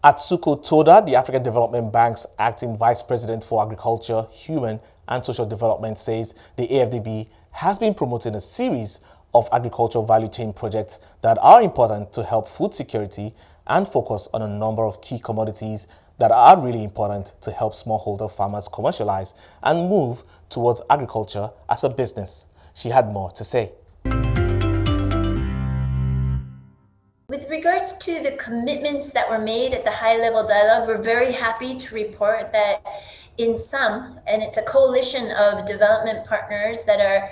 Atsuko Toda, the African Development Bank's acting Vice President for Agriculture, Human and Social Development, says the AfDB has been promoting a series of agricultural value chain projects that are important to help food security and focus on a number of key commodities that are really important to help smallholder farmers commercialize and move towards agriculture as a business. She had more to say. With regards to the commitments that were made at the high-level dialogue, we're very happy to report that in some, and it's a coalition of development partners that are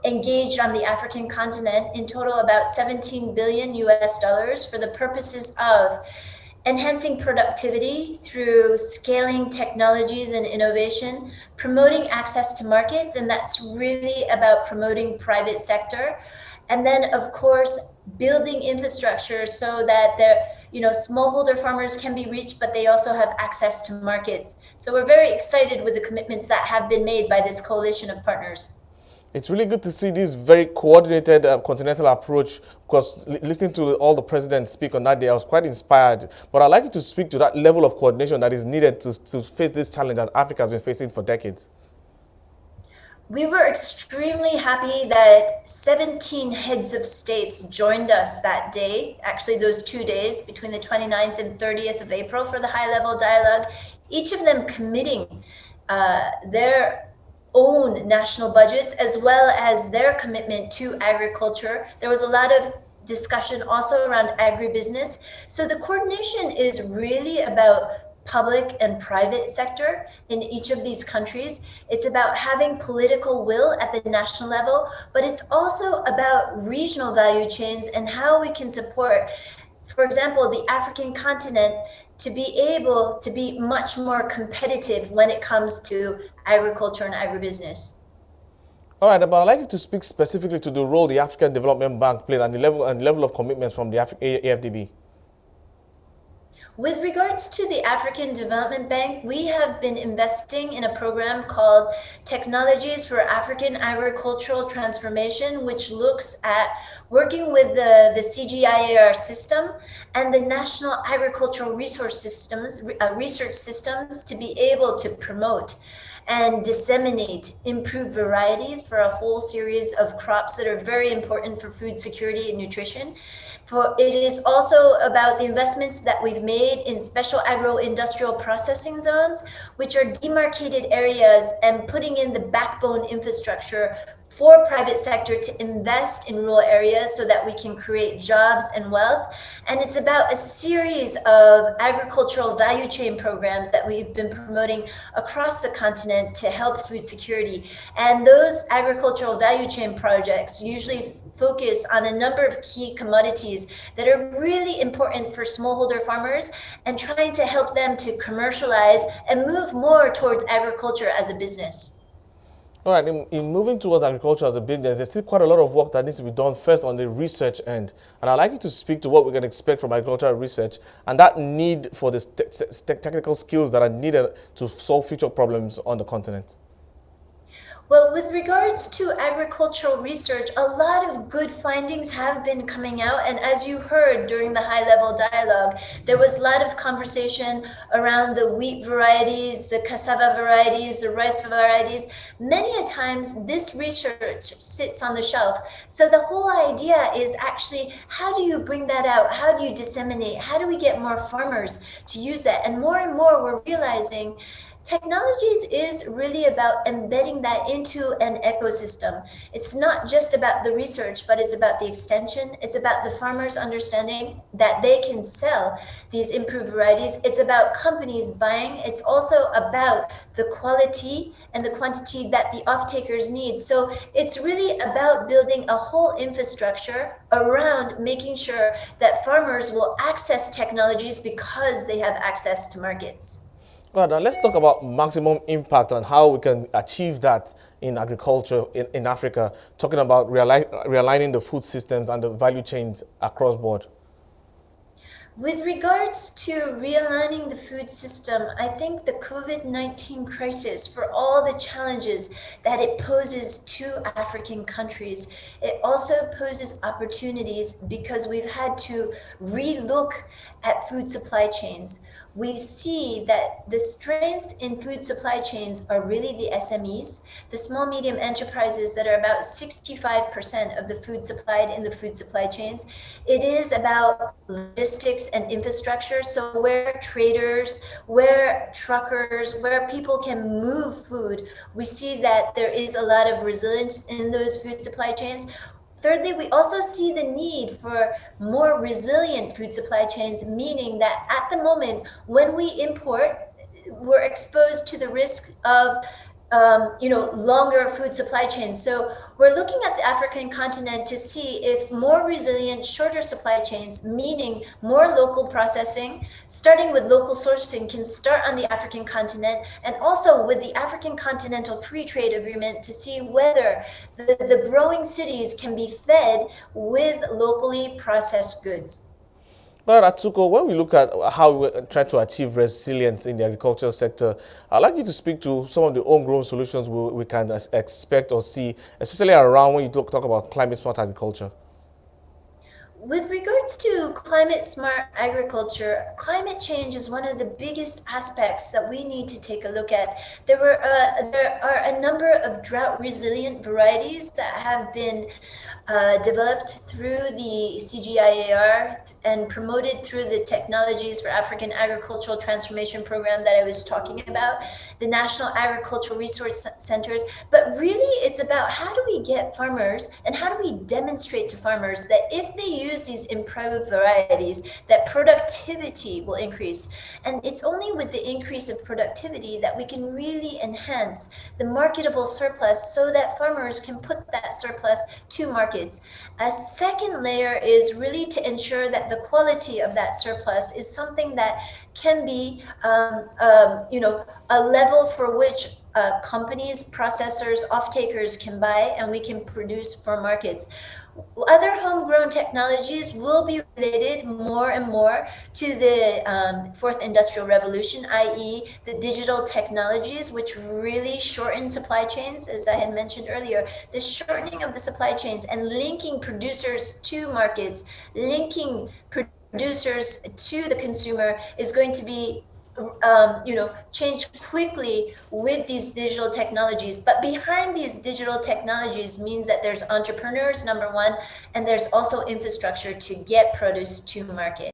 engaged on the African continent, in total about 17 billion US dollars for the purposes of enhancing productivity through scaling technologies and innovation, promoting access to markets, and that's really about promoting private sector. And then, of course, building infrastructure so that smallholder farmers can be reached, but they also have access to markets. So we're very excited with the commitments that have been made by this coalition of partners. It's really good to see this very coordinated continental approach, because listening to all the presidents speak on that day, I was quite inspired. But I'd like you to speak to that level of coordination that is needed to face this challenge that Africa has been facing for decades. We were extremely happy that 17 heads of states joined us that day, actually those 2 days between the 29th and 30th of April for the high-level dialogue, each of them committing their own national budgets as well as their commitment to agriculture. There was a lot of discussion also around agribusiness. So the coordination is really about public and private sector in each of these countries. It's about having political will at the national level, but it's also about regional value chains and how we can support, for example, the African continent to be able to be much more competitive when it comes to agriculture and agribusiness. All right, but I'd like you to speak specifically to the role the African Development Bank played and the level of commitments from the AfDB. With regards to the African Development Bank, we have been investing in a program called Technologies for African Agricultural Transformation, which looks at working with the CGIAR system and the National Agricultural Research Systems to be able to promote and disseminate improved varieties for a whole series of crops that are very important for food security and nutrition. It is also about the investments that we've made in special agro-industrial processing zones, which are demarcated areas, and putting in the backbone infrastructure for private sector to invest in rural areas so that we can create jobs and wealth. And it's about a series of agricultural value chain programs that we've been promoting across the continent to help food security. And those agricultural value chain projects usually focus on a number of key commodities that are really important for smallholder farmers and trying to help them to commercialize and move more towards agriculture as a business. All right, in moving towards agriculture as a business, there's still quite a lot of work that needs to be done first on the research end. And I'd like you to speak to what we can expect from agricultural research and that need for the technical skills that are needed to solve future problems on the continent. Well, with regards to agricultural research, a lot of good findings have been coming out. And as you heard during the high-level dialogue, there was a lot of conversation around the wheat varieties, the cassava varieties, the rice varieties. Many a times, this research sits on the shelf. So the whole idea is actually, how do you bring that out? How do you disseminate? How do we get more farmers to use that? And more, we're realizing technologies is really about embedding that into an ecosystem. It's not just about the research, but it's about the extension. It's about the farmers understanding that they can sell these improved varieties. It's about companies buying. It's also about the quality and the quantity that the off-takers need. So it's really about building a whole infrastructure around making sure that farmers will access technologies because they have access to markets. Well, now let's talk about maximum impact and how we can achieve that in agriculture in Africa, talking about realigning the food systems and the value chains across board. With regards to realigning the food system, I think the COVID-19 crisis, for all the challenges that it poses to African countries, it also poses opportunities because we've had to relook at food supply chains, we see that the strengths in food supply chains are really the SMEs, the small medium enterprises that are about 65% of the food supplied in the food supply chains. It is about logistics and infrastructure. So where traders, where truckers, where people can move food, we see that there is a lot of resilience in those food supply chains. Thirdly, we also see the need for more resilient food supply chains, meaning that at the moment when we import, we're exposed to the risk of longer food supply chains. So we're looking at the African continent to see if more resilient, shorter supply chains, meaning more local processing, starting with local sourcing, can start on the African continent, and also with the African Continental Free Trade Agreement to see whether the growing cities can be fed with locally processed goods. But Atsuko, when we look at how we try to achieve resilience in the agricultural sector, I'd like you to speak to some of the homegrown solutions we can expect or see, especially around when you talk about climate smart agriculture. With regards to climate smart agriculture, climate change is one of the biggest aspects that we need to take a look at. There are a number of drought resilient varieties that have been developed through the CGIAR and promoted through the Technologies for African Agricultural Transformation program that I was talking about, the National Agricultural Resource Centers. But really, it's about how do we get farmers and how do we demonstrate to farmers that if they use these improved varieties, that productivity will increase. And it's only with the increase of productivity that we can really enhance the marketable surplus so that farmers can put that surplus to markets. A second layer is really to ensure that the quality of that surplus is something that can be a level for which companies, processors, off-takers can buy, and we can produce for markets. Other homegrown technologies will be related more and more to the fourth industrial revolution, i.e. the digital technologies, which really shorten supply chains, as I had mentioned earlier. The shortening of the supply chains and linking producers to markets, linking producers to the consumer is going to be change quickly with these digital technologies. But behind these digital technologies means that there's entrepreneurs, number one, and there's also infrastructure to get produce to market.